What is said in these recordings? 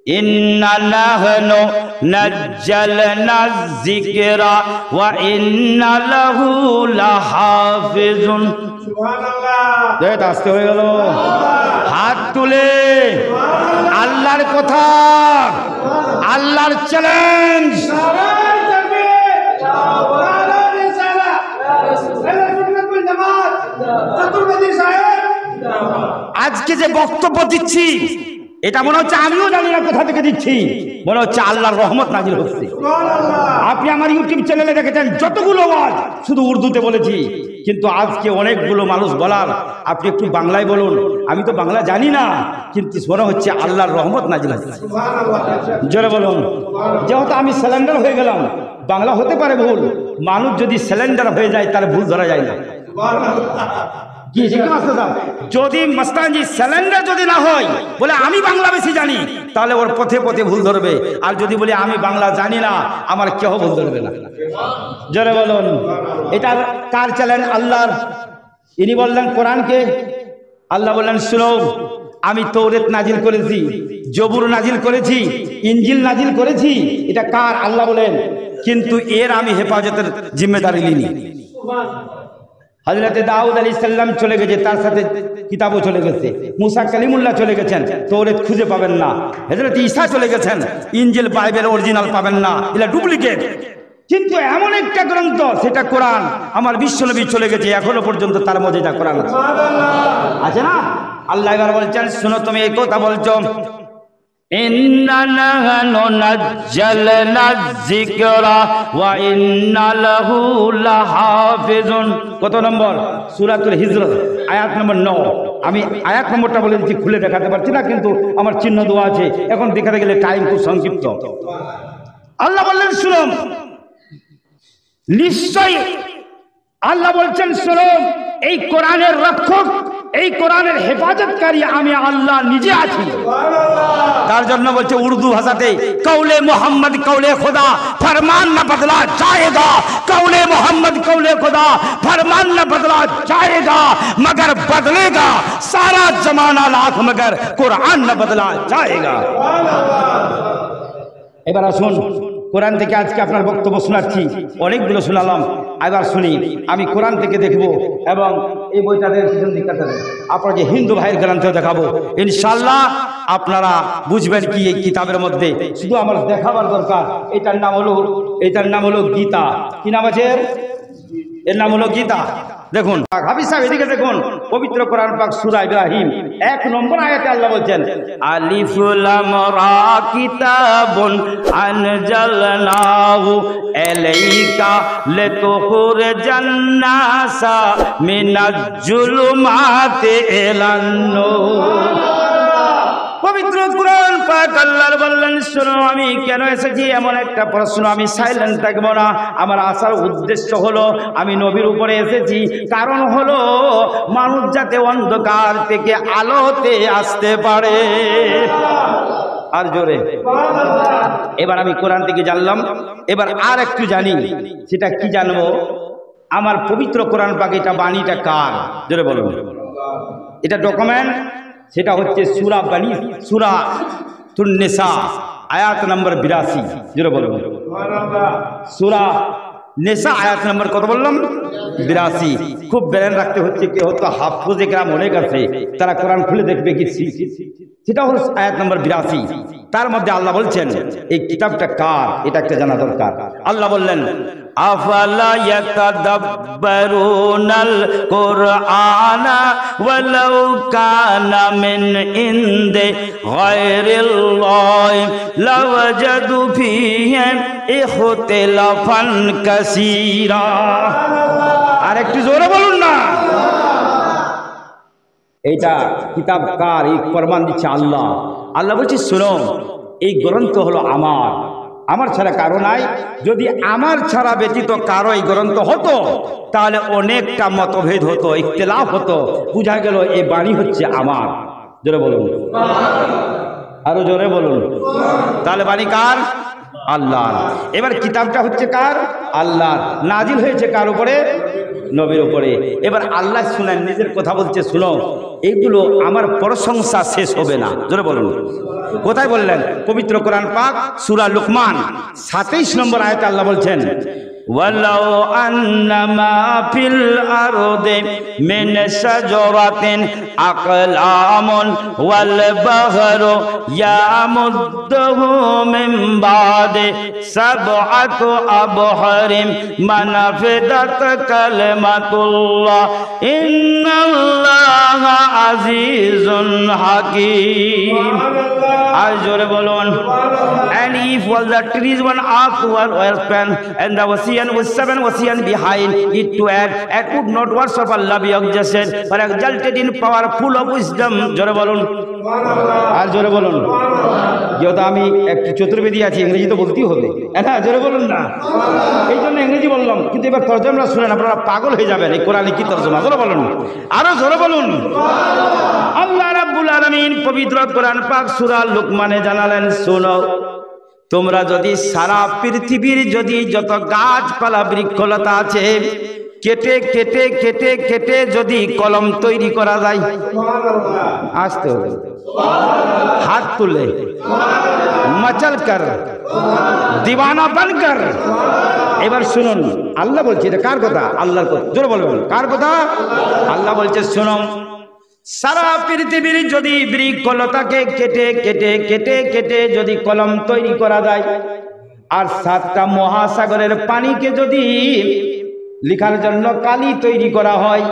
ইন্না নাহনু নাজ্জালনা যিকরা ওয়া ইন্না লাহু লাহাফিজুন। সুবহানাল্লাহ। দেখ আস্তে হয়ে গেল, হাত তুলে আল্লাহর কথা, আল্লাহর চ্যালেঞ্জ। আজকে যে বক্তব্য দিচ্ছি এটা মনে হচ্ছে আমিও জানি না কোথা থেকে দিচ্ছি, মনে হচ্ছে আল্লাহর রহমত নাজিল হচ্ছে। আপনি আমার ইউটিউব চ্যানেলে দেখেছেন যতগুলো ওয়াজ শুধু উর্দুতে বলেছি, কিন্তু আজকে অনেকগুলো মানুষ বলার আপনি একটু বাংলায় বলুন, আমি তো বাংলা জানি না, কিন্তু মনে হচ্ছে আল্লাহর রহমত নাজিল হচ্ছে। জোরে বলুন। যেহেতু আমি সিলিন্ডার হয়ে গেলাম, বাংলা হতে পারে ভুল, মানুষ যদি সিলিন্ডার হয়ে যায় তাহলে ভুল ধরা যায় না। যদি মস্তানজি সিলিন্ডার যদি না হয় বলে আমি বাংলা বেশি জানি, তাহলে ওর পথে পথে ভুল ধরবে, আর যদি বলে আমি বাংলা জানি না, আমার কেউ ভুল ধরবে না। জোরে বলুন। এটা কার চ্যালেঞ্জ? আল্লাহর। ইনি বললেন কোরআনকে, আল্লাহ বললেন শুনো, আমি তৌরাত নাজিল করেছি, জবুর নাজিল করেছি, ইনজিল নাজিল করেছি। এটা কার? আল্লাহ বলেন, কিন্তু এর আমি হেফাজতের জিম্মেদারি নিই। হযরত দাউদ আলাইহিস সালাম চলে গেছে, তার সাথে কিতাবও চলে গেছে। মুসা কালিমুল্লাহ চলে গেছেন, তৌরাত খুঁজে পাবেন না। হযরত ঈসা চলে গেছেন, ইনজিল বাইবেল অরিজিনাল পাবেন না, এটা ডুপ্লিকেট। কিন্তু এমন একটা গ্রন্থ, সেটা কোরআন, আমার বিশ্বনবী চলে গেছে, এখনো পর্যন্ত তার মর্যাদা কোরআন আছে না? আল্লাহ এবার বলছেন শুনো, তুমি এই কথা বলছো, ইন্না নাহনু নাজ্জালনা যিকরা ওয়া ইন্না লাহু লাহাফিজুন। কত নম্বর? সূরাতুল হিজর আয়াত নম্বর 9। আমি আয়াত নম্বরটা বলে দিচ্ছি, খুলে দেখাতে পারছি না, কিন্তু আমার চিহ্ন দেওয়া আছে, এখন দেখাতে গেলে টাইম খুব সংক্ষিপ্ত। আল্লাহ বললেন শুনো, নিশ্চয়ই আল্লাহ বলছেন শুনো, এই কোরআনের রক্ষক, এই কোরআনের হেফাজতকারী আমি আল্লাহ নিজে আছি। তার জন্য বলছে উর্দু ভাষাতে, কৌলে মোহাম্মদ কৌলে খুদা ফরমান না বদলা जाएगा, कौले मोहम्मद कौले खुदा फरमान न बदला जाएगा, मगर बदलेगा सारा जमाना लाख, मगर कुरान न बदला जाएगा। এবার আসুন, কোরআন থেকে আজকে আপনার বক্তব্য শোনাচ্ছি, অনেকগুলো শোনালাম, এবার শুনি। আমি কোরআন থেকে দেখব, এবং এই বইটা পিছন দিকে আপনাকে হিন্দু ভাইয়ের গ্রন্থ দেখাবো। ইনশাআল্লাহ আপনারা বুঝবেন কি এই কিতাবের মধ্যে, শুধু আমার দেখাবার দরকার। এটার নাম হলো গীতা। কি নাম আছে এর? নাম হলো গীতা। দেখুন হাফিজ সাহেব, এদিকে দেখুন, পবিত্র কোরআন পাক সূরা ইব্রাহিম 1 নম্বর আয়াতে আল্লাহ বলছেন, আলিফ লাম রা কিতাবুন আনজালনাহু ইলাইকা লিতুখরিজান নাসা মিনাজ জুলুমাতি ইলান নূর। পবিত্র কোরআন পাক আল্লাহ বললেন শোনো, আমি কেন এসেছি এমন একটা প্রশ্ন, আমি সাইলেন্ট থাকবো না। আমার আসার উদ্দেশ্য হলো, আমি নবীর উপরে এসেছি, কারণ হলো মানুষ যাতে অন্ধকার থেকে আলোতে আসতে পারে। আর জোরে এবার আমি কোরআন থেকে জানলাম, এবার আর একটু জানি। সেটা কি জানবো? আমার পবিত্র কোরআন পাক, এটা বাণীটা কার? জোরে বলুন। এটা ডকুমেন্ট, সেটা হচ্ছে সূরাতুন নিসা আয়াত নম্বর 82। জোরে বলুন। সূরা নিসা আয়াত নম্বর কত বললাম? 82। খুব ব্রেন রাখতে হচ্ছে, কি হতো হাফেজ একরাম অনেক আছে, তারা কোরআন খুলে দেখবে কি, সেটা হলো আয়াত নম্বর 82। তার মধ্যে আল্লাহ বলছেন এই কিতাবটা কার, এটা একটা জানা দরকার। আল্লাহ বললেন, আফালা ইয়াতাদাব্বারুনাল কুরআনা ওয়ালাউ কানা মিন ইনদি গায়রিল্লাহি লাওয়াজাদু ফীহি ইখতিলাফান কাসীরা। আর একটু জোরে বলুন না। এইটা কিতাব কার, এই প্রমাণ দিচ্ছে আল্লাহ। আল্লাহ বলছে শোনো, এই গ্রন্থ হলো আমার ছাড়া কারো নাই। যদি আমার ছাড়া ব্যতীত কারো এই গ্রন্থ হতো, তাহলে অনেকটা মতভেদ হতো, ইখতিলাফ হতো। বুঝা গেল এই বাণী হচ্ছে আমার। জোরে বলুন, আরো জোরে বলুন। তাহলে বাণী কার? আল্লাহ। এবার কিতাবটা হচ্ছে কার? আল্লাহ। নাজিল হয়েছে কার উপরে? নবীর উপরে। এবার আল্লাহ শুনেন, নিজের কথা বলছে, শুনো, এইগুলো আমার প্রশংসা শেষ হবে না। জোরে বলুন। কোথায় বললেন? পবিত্র কোরআন পাক সূরা লুকমান 27 নম্বর আয়াতে আল্লাহ বলছেন, ওয়ালাউ আন্নামা ফিল আরদি মিন শাজারাতিন আকলামুন ওয়াল বাহরু ইয়ামুদ্দুহু মিন বাদি সাবআতু আবহারিম মানাফিদাত কালিমাতুল্লাহ ইন্নাল্লাহা আজিজুন হাকীম। আর জোরে বলুন। And if all the trees one earth were span and the ocean was 7 ocean behind it to add, it would not worship Allah be exalted but exalted in power, full of wisdom. জোরে বলুন। আর জোরে বলুন। যেহেতু আমি একটু চতুর্বেদী আছি, ইংরেজি তো বলতেই হবে। হ্যাঁ, জোরে বলুন না। এই জন্য ইংরেজি বললাম, কিন্তু এবার তর্জমা শুনেন, আপনারা পাগল হয়ে যাবেন। এই কোরআনে কি তর্জমা? জোরে বলুন। আরো জোরে বলুন। আল্লাহ রাব্বুল আলামিন পবিত্র কোরআন পাক সূরা লুকমানে জানালেন, শোনো, তোমরা যদি সারা পৃথিবীর যদি যত গাছপালা বৃক্ষলতা আছে কেটে কেটে কেটে কেটে যদি কলম তৈরি করা যায়, আসতে হবে, হাত তুলে মচল কর দিওয়ানা বনকর। এবার শুনুন, আল্লাহ বলছে, এটা কার কথা? আল্লাহর কথা। জোরে বলবেন, কার কথা? আল্লাহ বলছে, শুনুন, সারা পৃথিবীর যদি বৃক্ষলতাকে কেটে কেটে কেটে কেটে যদি কলম তৈরি করা যায়, আর 7টা মহাসাগরের পানিকে যদি লেখার জন্য কালি তৈরি করা হয়,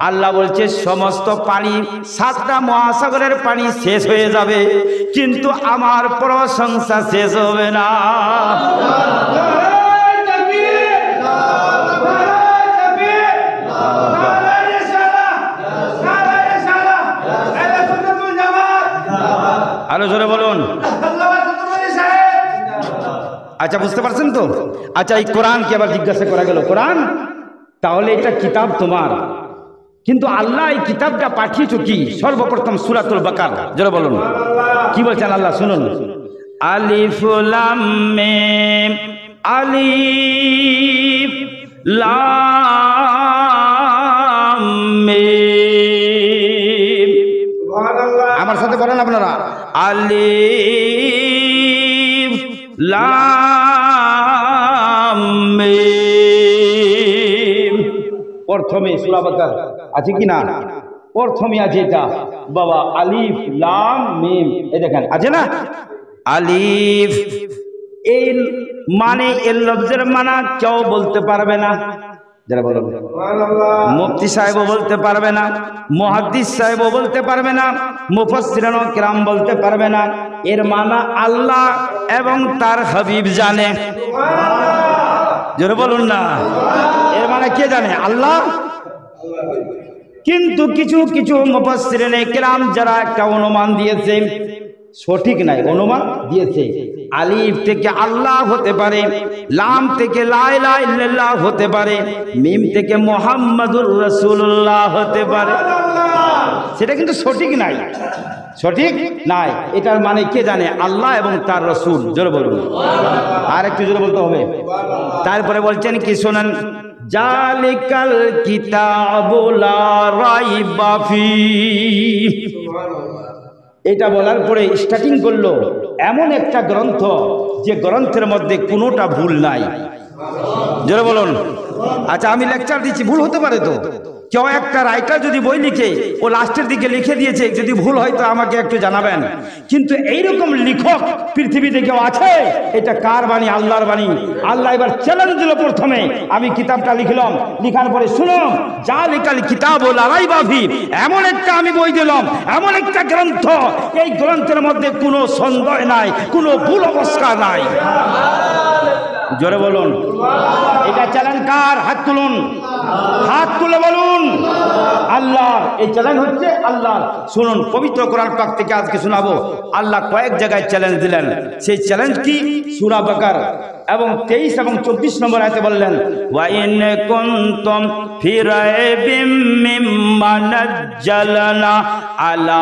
আল্লাহ বলছে সমস্ত পানি, 7টা মহাসাগরের পানি শেষ হয়ে যাবে, কিন্তু আমার প্রশংসা শেষ হবে না। আরো জোরে বলুন। আচ্ছা, বুঝতে পারছেন তো? আচ্ছা, এই কোরআন কি আবার জিজ্ঞাসা করা গেল, কোরআন তাহলে এটা কিতাব তোমার, কিন্তু আল্লাহ এই কিতাবটা পাঠিয়েছো কি? সর্বপ্রথম সূরাতুল বাকারা। জোরে বলুন, কি বলছেন আল্লাহ? শুনুন, আলিফ লাম মিম আলিফ লাম মিম। আমার সাথে বলেন আপনারা, আলিফ লাম মিম। প্রথমে সূরা বাকারা আছে কি না? প্রথমে আছে এটা বাবা, আলিফ লাম মিম। এই দেখেন, আছে না আলিফ। এই মানে এর লফজের মানা কেউ বলতে পারবে না। যারা বলুন, মুফতি সাহেবও বলতে পারবে না, মুহাদ্দিস সাহেবও বলতে পারবে না, মুফাসসিরিন কিরাম বলতে পারবে না। এর মানা আল্লাহ এবং তার হাবিব জানে। জোরে বলুন না, এর মানে কে জানে? আল্লাহ। কিন্তু কিছু কিছু মুফাসসিরিন কিরাম যারা একটা অনুমান দিয়েছে, সঠিক নাই, অনুমান দিয়েছে, আলিফ থেকে আল্লাহ হতে পারে, লাম থেকে লা ইলাহা ইল্লাল্লাহ হতে পারে, মিম থেকে মুহাম্মাদুর রাসূলুল্লাহ হতে পারে। সেটা কিন্তু সঠিক নাই, সঠিক নাই। এটার মানে কে জানে? আল্লাহ এবং তার রাসূল। জোরে বলুন, আর একটু জোরে বলতে হবে। তারপরে বলছেন কি, শোনেন, জালিকাল কিতাবু লা রাইবা ফীহ। এটা বলার পরে স্টার্টিং করলো, এমন একটা গ্রন্থ যে গ্রন্থের মধ্যে কোনোটা ভুল নাই। জোরে বলুন। আচ্ছা, আমি লেকচার দিচ্ছি, ভুল হতে পারে তো। কেউ একটা রাইটার যদি বই লিখে, ও লাস্টের দিকে লিখে দিয়েছে, যদি ভুল হয় তো আমাকে একটু জানাবেন। কিন্তু এইরকম লেখক পৃথিবীতে কেউ আছে? এটা কার বাণী? আল্লাহর বাণী। আল্লাহ এবার চ্যালেঞ্জ দিল, প্রথমে আমি কিতাবটা লিখলাম, লিখার পরে শুনো, জালিকাল কিতাবু লা রাইবা ফীহ, এমন একটা আমি বই দিলাম, এমন একটা গ্রন্থ, এই গ্রন্থের মধ্যে কোনো সন্দেহ নাই, কোনো ভুল অবস্থা নাই। জোরে বলুন, এটা চ্যালেঞ্জ কার? হাত তুলুন, হাত তুলে বলুন আল্লাহ। এই চ্যালেঞ্জ হচ্ছে আল্লাহ। শুনুন, পবিত্র কোরআন পাক থেকে আজকে শোনাবো। আল্লাহ কয়েক জায়গায় চ্যালেঞ্জ দিলেন। সেই চ্যালেঞ্জ কি? সূরা বাকারা এবং 23 এবং 24 নম্বর আয়াতে বললেন, ওয়া ইন কুনতুম ফি রাইবিম মিম্মা নাজ্জালনা আলা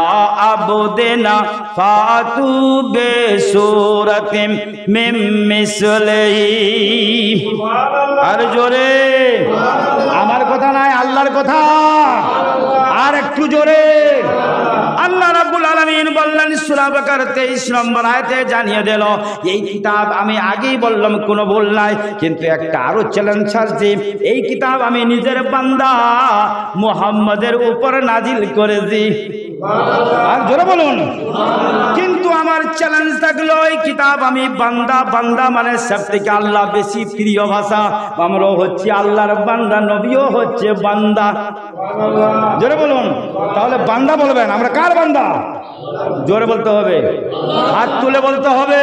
আবদিনা ফাতু বিসূরাতিন সূরাতিম মিন মিসলিহি। আর জোরে, আমার কথা নয়, আল্লাহর কথা। আর একটু জোরে। আল্লাহ রাব্বুল আলামিন বললেন সূরা বাকারা 23 নম্বর আয়াতে জানিয়ে দিল, এই কিতাব আমি আগেই বললাম কোনো ভুল নাই, কিন্তু একটা আরো চ্যালেঞ্জ আছে। এই কিতাব আমি নিজের বান্দা মুহাম্মাদের উপর নাজিল করেছি। আর জোরে বলুন। কিন্তু আমার চ্যালেঞ্জ থাকলো, এই কিতাব আমি বান্দা, বান্দা মানে সব থেকে আল্লাহ বেশি প্রিয় ভাষা। আমরাও হচ্ছে আল্লাহর বান্দা, নবীও হচ্ছে বান্দা। জোরে বলুন। তাহলে বান্দা বলবেন, আমরা কার বান্দা? জোরে বলতে হবে, হাত তুলে বলতে হবে,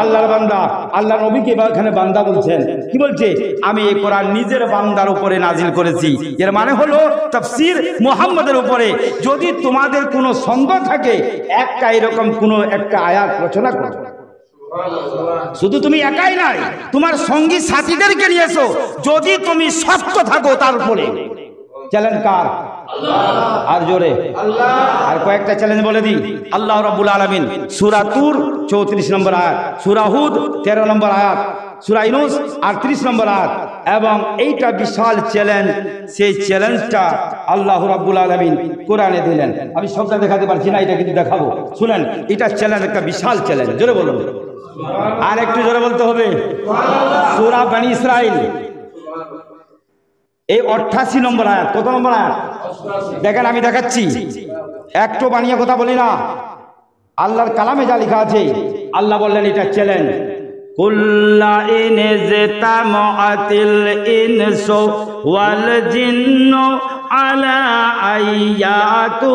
আল্লাহর বান্দা। আল্লাহ নবীকে এখানে বান্দা বলছেন। কি বলছে? আমি এই কোরআন নিজের বান্দার উপরে নাজিল করেছি। এর মানে হলো তাফসীর মুহাম্মদের উপরে। যদি তোমাদের কোনো সন্দেহ থাকে, একটা এরকম কোনো একটা আয়াত রচনা করো। শুধু তুমি একাই নাই, তোমার সঙ্গী সাথীদেরকে নিয়ে এসো, যদি তুমি শক্ত থাকো তার উপরে। চ্যালেঞ্জ কার? আর জোরে। আর কয়েকটা চ্যালেঞ্জ বলে দিই। আল্লাহ রাব্বুল আলামিন সূরা তুর 34 নম্বর আয়াত, সূরা হুদ 13 নম্বর আয়াত, সূরা ইউনূস 38 নম্বর আয়াত, এবং এইটা বিশাল চ্যালেঞ্জ। সেই চ্যালেঞ্জটা আল্লাহ রাব্বুল আলামিন কোরআনে দিলেন। আমি সবটা দেখাতে পারছি না, এটা কিন্তু দেখাবো। শুনেন, এটা চ্যালেঞ্জ, একটা বিশাল চ্যালেঞ্জ। জোরে বলুন। আর একটু জোরে বলতে হবে। সূরা বনী ইসরাইল এই 88 নম্বর আয়াত। কত নম্বর আয়াত? দেখেন, আমি দেখাচ্ছি, একটু বানিয়ে কথা বলি না, আল্লাহর কালামে যা লেখা আছে। আল্লাহ বললেন এটা চ্যালেঞ্জ। কুল্লা ইন জাতামাআতিল ইনসু ওয়াল জিন্নু আলা আইয়াতু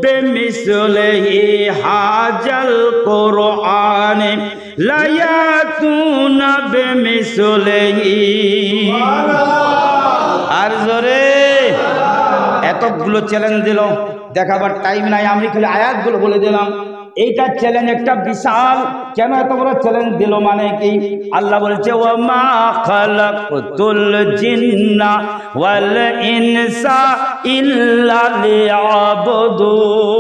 বিমিসলিহি হাজাল কুরআনে লা ইয়াতুনা বিমিসলিহি। আর জোরে। এতগুলো চ্যালেঞ্জ দিল, দেখাবার টাইম নাই, আমি খালি আয়াতগুলো বলে দিলাম। এইটা চ্যালেঞ্জ একটা বিশাল। কেন এত বড় চ্যালেঞ্জ দিল? মানে কি? আল্লাহ বলছে, ওয়া মা খালাকতুল জিন্না ওয়াল ইনসা ইল্লা লিয়াবুদুন।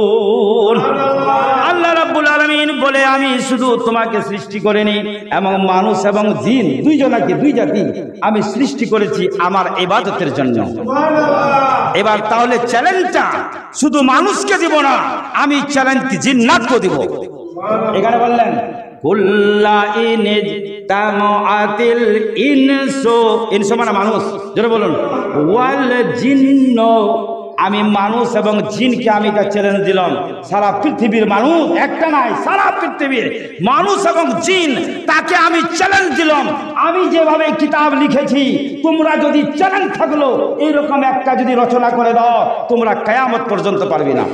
আল্লাহ রাব্বুল আলামিন বলে, আমি শুধু তোমাকে সৃষ্টি করিনি, এবং মানুষ এবং জিন দুইজনকে, দুই জাতি আমি সৃষ্টি করেছি আমার ইবাদতের জন্য। এবার তাহলে চ্যালেঞ্জটা শুধু মানুষকে দিব না, আমি চ্যালেঞ্জ জিন্নাতকে দিব। এখানে বললেন কুল্লা ইন জাতামাআতিল ইনসু, ইনসু মানে মানুষ, জোরে বলুন, ওয়াল জিন্নু, আমি মানুষ এবং জিনকে আমি এটা চ্যালেঞ্জ দিলাম। সারা পৃথিবীর মানুষ, একটা নাই, সারা পৃথিবীর মানুষ এবং জিন, তাকে আমি চ্যালেঞ্জ দিলাম। আমি যেভাবে কিতাব লিখেছি, তোমরা যদি চ্যালেঞ্জ থাকলো এইরকম একটা যদি রচনা করে দাও, তোমরা কিয়ামত পর্যন্ত পারবে না।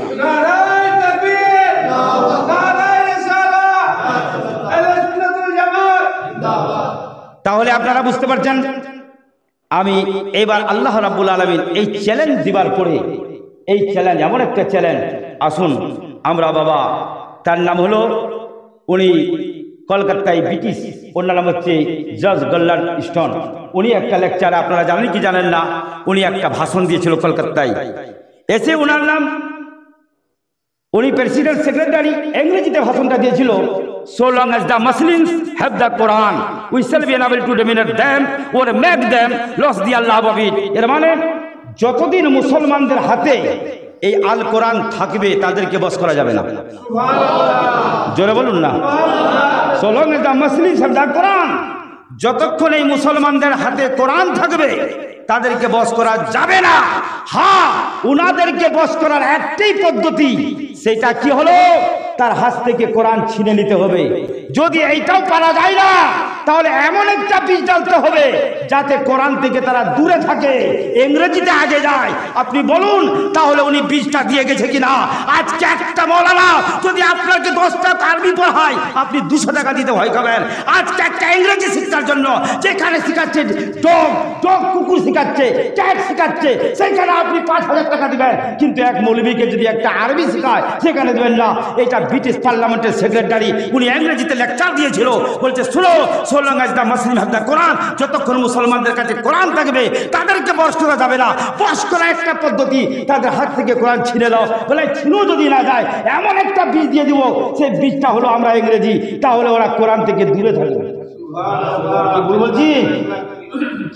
তাহলে আপনারা বুঝতে পারছেন, আমি এবার আল্লাহ রাব্বুল আলামিন এই চ্যালেঞ্জ দিবার পরে, এই চ্যালেঞ্জ এমন একটা চ্যালেঞ্জ। আসুন আমরা, বাবা তার নাম হলো, উনি কলকাতায় ব্রিটিশ, ওনার নাম হচ্ছে জর্জ গার্নার্ড স্টোন। উনি একটা লেকচারে, আপনারা জানেন কি জানেন না, উনি একটা ভাষণ দিয়েছিল কলকাতায় এসে। ওনার নাম, উনি প্রেসিডেন্ট সেক্রেটারি, ইংরেজিতে ভাষণটা দিয়েছিল। So long as the Muslims have the Quran, we shall be unable to dominate them or make them lose the love of it. এর মানে যতদিন মুসলমানদের হাতে এই আল কোরআন থাকবে, তাদেরকে বশ করা যাবে না। জোরে বলুন না। So long as the Muslims have the Quran, যতক্ষণ এই মুসলমানদের হাতে কোরআন থাকবে, তাদেরকে বশ করা যাবে না। হ্যাঁ, উনাদেরকে বশ করার একটাই পদ্ধতি, সেটা কি হলো? তার হাত থেকে কোরআন ছিনে নিতে হবে। যদি এইটাও পারা যায় না, তাহলে এমন একটা বীজ ডালতে হবে যাতে কোরআন থেকে তারা দূরে থাকে, ইংরেজিতে আগে যায়। আপনি বলুন তাহলে উনি বীজটা দিয়ে গেছে কিনা। আজকে একটা মৌলানা যদি আপনাকে 10 টাকা আরবি পড়ায়, আপনি 200 টাকা দিতে ভয় খাবেন। আজকে একটা ইংরেজি শিক্ষার জন্য যেখানে শিখাচ্ছে ডগ, কুকুর শিখাচ্ছে, ক্যাট শিখাচ্ছে, সেখানে আপনি 5000 টাকা দিবেন। কিন্তু এক মৌলবীকে যদি একটা আরবি শেখায়, সেখানে দেবেন না। এটা ব্রিটিশ পার্লামেন্টের সেক্রেটারি, উনি ইংরেজিতে লেকচার দিয়েছিল। বলছে, শুনো, so long as the Muslim have the Quran, যতক্ষণ মুসলমানদের কাছে কোরআন থাকবে, তাদেরকে বশ করা যাবে না। বশ করা একটা পদ্ধতি, তাদের হাত থেকে কোরআন ছিনে দাও। বলে ছিনো যদি না যায়, এমন একটা বীজ দিয়ে দিব, সেই বীজটা হলো আমরা বাংলা ইংরেজি, তাহলে ওরা কোরআন থেকে দূরে থাকবে। কি বলছি?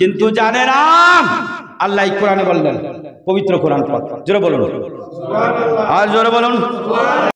কিন্তু জানে না আল্লাহ কোরআনে বললেন, পবিত্র কোরআন পাক, জোরে বলুন আর জোরে বলুন।